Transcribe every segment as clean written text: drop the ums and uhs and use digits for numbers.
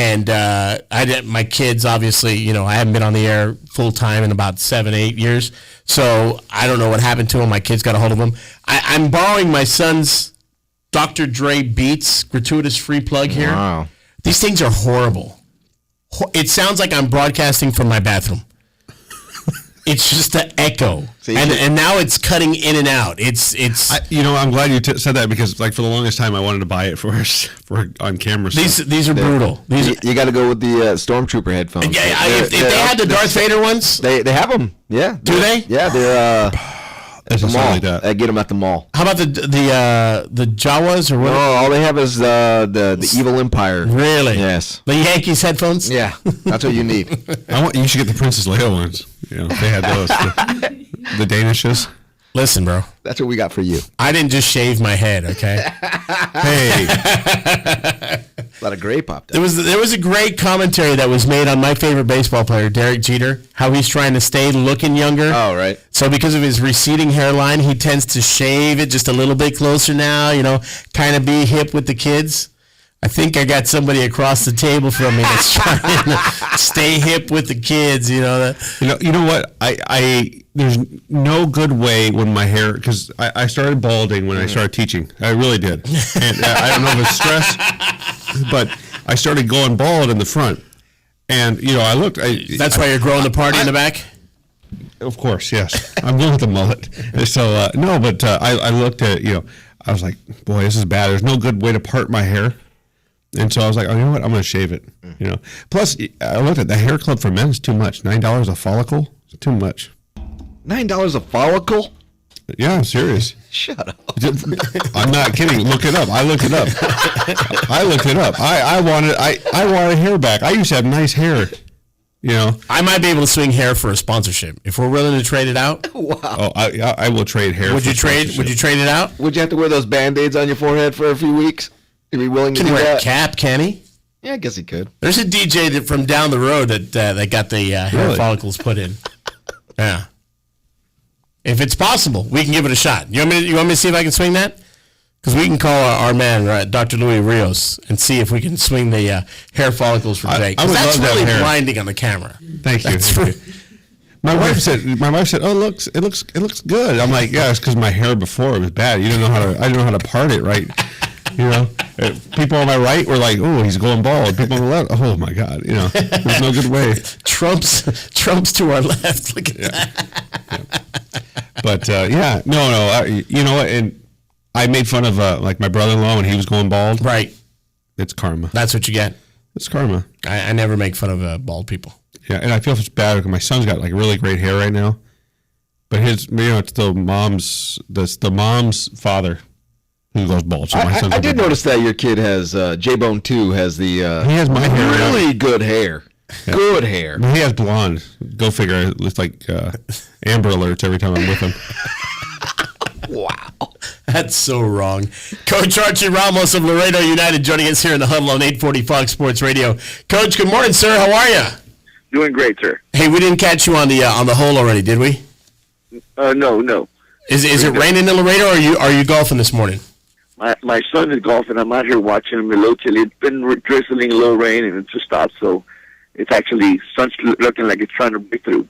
And my kids, obviously, I haven't been on the air full time in about 7-8 years. So I don't know what happened to them. My kids got a hold of them. I'm borrowing my son's Dr. Dre Beats gratuitous free plug here. Wow. These things are horrible. It sounds like I'm broadcasting from my bathroom. It's just an echo, and now it's cutting in and out. It's. I'm glad you said that because, like, for the longest time, I wanted to buy it for on camera. These are brutal. You got to go with the Stormtrooper headphones. Yeah, if they had the Darth Vader ones, they have them. Yeah. Do they? Yeah, they're at the mall. Like I get them at the mall. How about the Jawas or what? No, all they have is the Evil Empire. Really? Yes. The Yankees headphones? Yeah, that's what you need. You should get the Princess Leia ones. They had those. The Danishes. Listen, bro. That's what we got for you. I didn't just shave my head, okay? Hey. A lot of gray popped There up. was a great commentary that was made on my favorite baseball player, Derek Jeter, how he's trying to stay looking younger. Oh, right. So because of his receding hairline, he tends to shave it just a little bit closer now, kind of be hip with the kids. I think I got somebody across the table from me that's trying to stay hip with the kids, You know what? I there's no good way when my hair, because I started balding when I started teaching. I really did. And I don't know if it's stress, but I started going bald in the front. And, I looked. That's why you're growing the party in the back? Of course, yes. I'm going with the mullet. So, I looked at, I was like, boy, this is bad. There's no good way to part my hair. And so I was like, oh, you know what? I'm going to shave it. Plus, I looked at the hair club for men is too much. $9 a follicle? It's too much. $9 a follicle? Yeah, I'm serious. Shut up. I'm not kidding. Look it up. I looked it up. I wanted hair back. I used to have nice hair. I might be able to swing hair for a sponsorship if we're willing to trade it out. Wow. Oh, I will trade hair. Would you trade it out? Would you have to wear those Band-Aids on your forehead for a few weeks? You'd be willing to do that? Can he wear a cap, can he? Yeah, I guess he could. There's a DJ from down the road that got the hair follicles put in. Yeah. If it's possible, we can give it a shot. You want me to see if I can swing that? Because we can call our man, Dr. Louis Rios, and see if we can swing the hair follicles for Jake. Because that's really blinding on the camera. Thank you. My wife said, "Oh, it looks good." I'm like, "Yeah, it's because my hair before it was bad. I didn't know how to part it right." People on my right were like, "Oh, he's going bald." People on the left, oh my God, there's no good way. Trump's to our left. Look at that. Yeah. But no. You know what? And I made fun of like my brother-in-law when he was going bald. Right. It's karma. That's what you get. It's karma. I never make fun of bald people. Yeah, and I feel it's bad because my son's got like really great hair right now, but it's the mom's father who goes bald. So my son's I did notice that your kid has J-Bone 2 has the he has my hair really good hair. Yeah. Good hair. He has blonde. Go figure. It looks like Amber Alerts every time I'm with him. Wow. That's so wrong. Coach Archie Ramos of Laredo United joining us here in the huddle on 840 Fox Sports Radio. Coach, good morning, sir. How are you? Doing great, sir. Hey, we didn't catch you on the hole already, did we? No. Is it raining in Laredo, or are you golfing this morning? My son is golfing. I'm out here watching him. A little chilly. It's been drizzling, a little rain, and it just stopped. So it's actually sun's looking like it's trying to break through.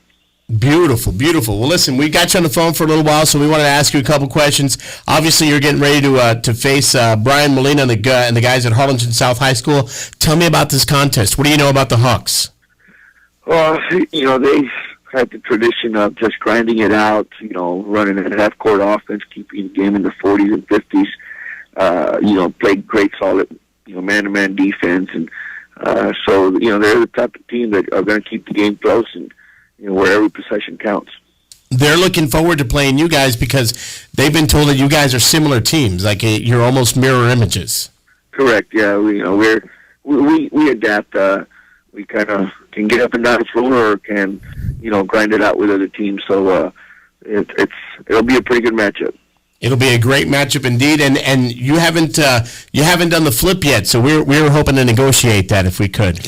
Beautiful, beautiful. Well, listen, we got you on the phone for a little while, so we wanted to ask you a couple questions. Obviously, you're getting ready to face Brian Molina and the guys at Harlingen South High School. Tell me about this contest. What do you know about the Hawks? Well, they've had the tradition of just grinding it out, running a half-court offense, keeping the game in the 40s and 50s, played great, solid, man-to-man defense. And so, they're the type of team that are going to keep the game close and, where every possession counts. They're looking forward to playing you guys because they've been told that you guys are similar teams, like you're almost mirror images. Correct. Yeah, we adapt. We kind of can get up and down the floor, or can grind it out with other teams. So it'll be a pretty good matchup. It'll be a great matchup indeed, and you haven't done the flip yet, so we're hoping to negotiate that if we could.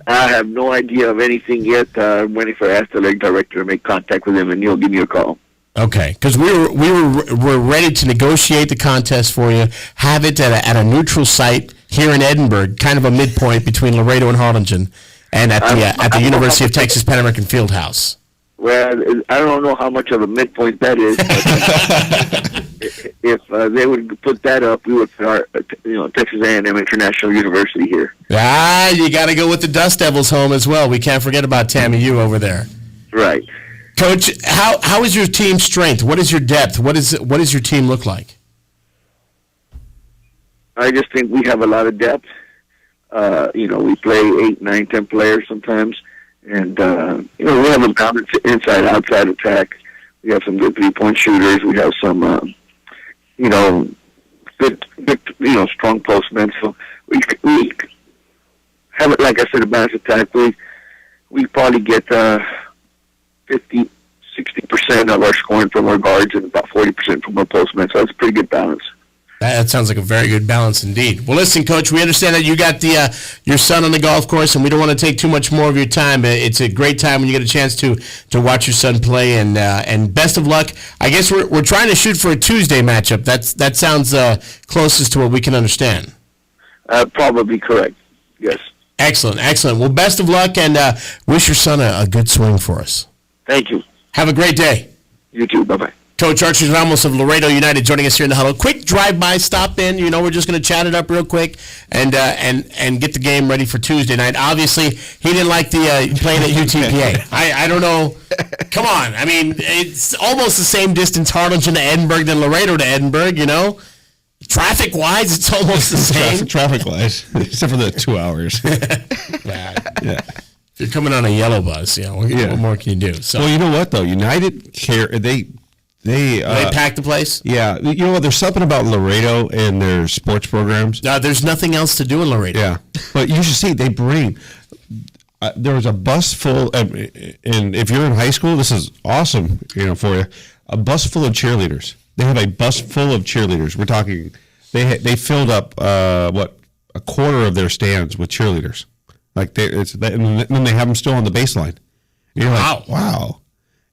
I have no idea of anything yet. I'm waiting for athletic director to make contact with him, and he'll give me a call. Okay, because we're ready to negotiate the contest for you, have it at a neutral site, here in Edinburgh, kind of a midpoint between Laredo and Harlingen, and at the University of Texas Pan American Fieldhouse. Well, I don't know how much of a midpoint that is. But if they would put that up, we would put our, Texas A&M International University here. You got to go with the Dust Devils home as well. We can't forget about Tammy U over there. Right. Coach, how is your team's strength? What is your depth? What does your team look like? I just think we have a lot of depth. We play 8, 9, 10 players sometimes. And, we have a balanced inside-outside attack. We have some good three-point shooters. We have some, good, strong postmen. So we have it, like I said, a balanced attack. We probably get 50, 60% of our scoring from our guards and about 40% from our postmen. So that's a pretty good balance. That sounds like a very good balance indeed. Well, listen, Coach, we understand that you got your son on the golf course, and we don't want to take too much more of your time. It's a great time when you get a chance to watch your son play, and best of luck. I guess we're trying to shoot for a Tuesday matchup. That sounds closest to what we can understand. Probably correct. Yes. Excellent. Well, best of luck, and wish your son a good swing for us. Thank you. Have a great day. You too. Bye-bye. Coach Archie Ramos of Laredo United joining us here in the huddle. Quick drive-by, stop in. We're just going to chat it up real quick and get the game ready for Tuesday night. Obviously, he didn't like the playing at UTPA. I don't know. Come on. I mean, it's almost the same distance, Harlingen to Edinburgh than Laredo to Edinburgh, Traffic-wise, it's almost the same. Traffic-wise, except for the 2 hours. Yeah. If you're coming on a yellow bus, what more can you do? So, well, you know what, though? United care. They pack the place? Yeah. You know what? There's something about Laredo and their sports programs. There's nothing else to do in Laredo. Yeah. But you should see, they bring, there was a bus full, and if you're in high school, this is awesome, for you, a bus full of cheerleaders. They have a bus full of cheerleaders. We're talking, they filled up, a quarter of their stands with cheerleaders. And then they have them still on the baseline. You're like, wow.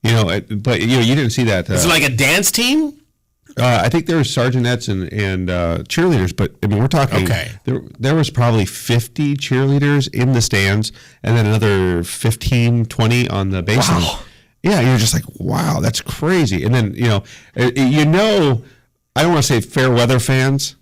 But you didn't see that. Is it like a dance team? I think there were sergeantettes and cheerleaders, but I mean, we're talking. Okay. There was probably 50 cheerleaders in the stands, and then another 15, 20 on the baseline. Wow. Yeah, you're just like, wow, that's crazy. And then I don't want to say fair weather fans,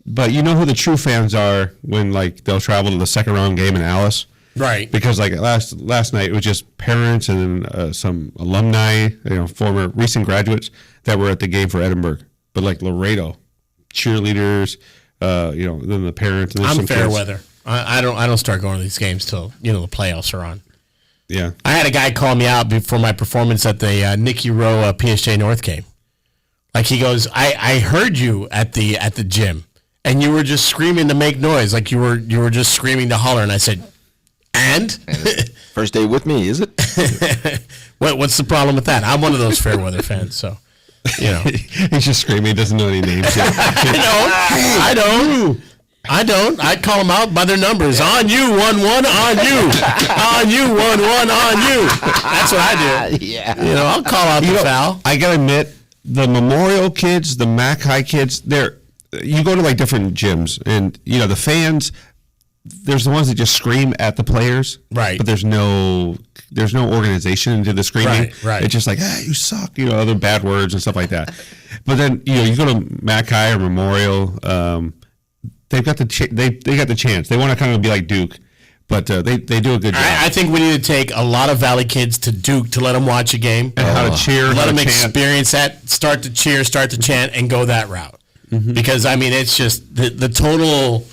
but you know who the true fans are when they'll travel to the second round game in Alice. Right. Because last night it was just parents and then some alumni, former recent graduates that were at the game for Edinburgh. But Laredo, cheerleaders, then the parents. And I'm fair weather. I don't start going to these games till the playoffs are on. Yeah. I had a guy call me out before my performance at the Nicky Rowe PSJ North game. He goes, I heard you at the gym, and you were just screaming to make noise, you were just screaming to holler, and I said. And first day with me, is it? What's the problem with that? I'm one of those fair weather fans, so he's just screaming. He doesn't know any names yet. I don't. I call them out by their numbers. On you, 1-1. On you, 1-1. On you. That's what I do. Yeah. I'll call out the foul. I gotta admit, the Memorial kids, the Mac High kids, you go to different gyms, and the fans. There's the ones that just scream at the players, right? But there's no organization into the screaming. Right. It's just hey, you suck, other bad words and stuff like that. But then you go to Mac High or Memorial, they've got they got the chance. They want to kind of be like Duke, but they do a good job. I think we need to take a lot of Valley kids to Duke to let them watch a game and how to cheer, let them chant. Experience that, start to cheer, start to chant, and go that route. Mm-hmm. Because it's just the total.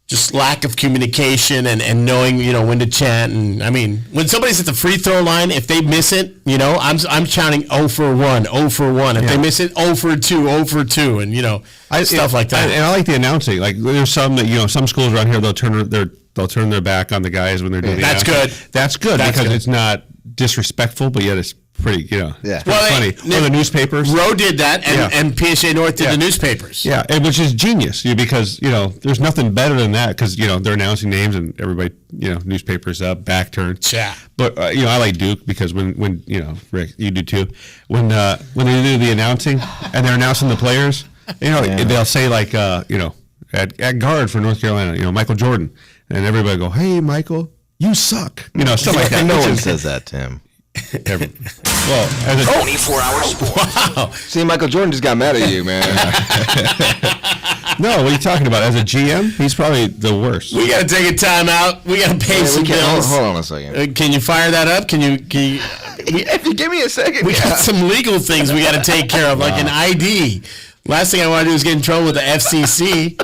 Just lack of communication and knowing, when to chant. And when somebody's at the free throw line, if they miss it, I'm chanting 0 for 1, 0 for 1. If they miss it, 0 for 2, 0 for 2, and stuff like that. And I like the announcing. There's some that some schools around here they'll turn their back on the guys when they're doing That's good. That's good because it's not disrespectful, but yet it's pretty, it's funny. Or the newspapers. Rowe did that, and PSA North did the newspapers. Yeah, and which is genius because, there's nothing better than that because, they're announcing names and everybody, newspapers up, back turned. Yeah. But, I like Duke because when Rick, you do too, when they do the announcing and they're announcing the players, they'll say at guard for North Carolina, Michael Jordan. And everybody go, hey, Michael, you suck. Stuff like that. No one says that to him. Well, as a 24-hour sports. Wow. See, Michael Jordan just got mad at you, man. no, what are you talking about? As a GM, he's probably the worst. We got to take a time out. We got to pay some bills. Hold on a second. Can you fire that up? Can you If you give me a second, we got some legal things we got to take care of, like an ID. Last thing I want to do is get in trouble with the FCC.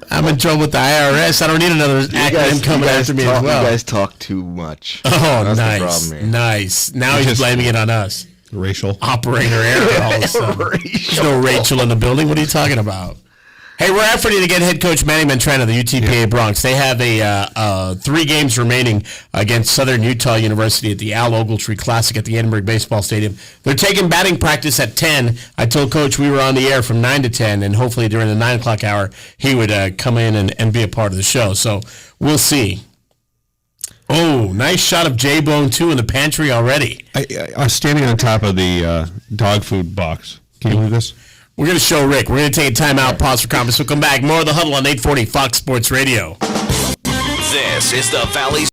I'm in trouble with the IRS. I don't need another acronym coming after me as well. You guys talk too much. Oh, That's nice. the problem here. Nice. Now he's blaming it on us. Racial. Operator error all of a sudden. There's no Rachel in the building. What are you talking about? Hey, we're efforting to get head coach Manny Mantrana of the UTPA Bronx. They have a 3 games remaining against Southern Utah University at the Al Ogletree Classic at the Edinburgh Baseball Stadium. They're taking batting practice at 10. I told Coach we were on the air from 9 to 10, and hopefully during the 9 o'clock hour, he would come in and be a part of the show. So we'll see. Oh, nice shot of J-Bone, too, in the pantry already. I was standing on top of the dog food box. Can you believe this? We're going to show Rick. We're going to take a timeout, pause for conference. We'll come back. More of the Huddle on 840 Fox Sports Radio. This is the Valley's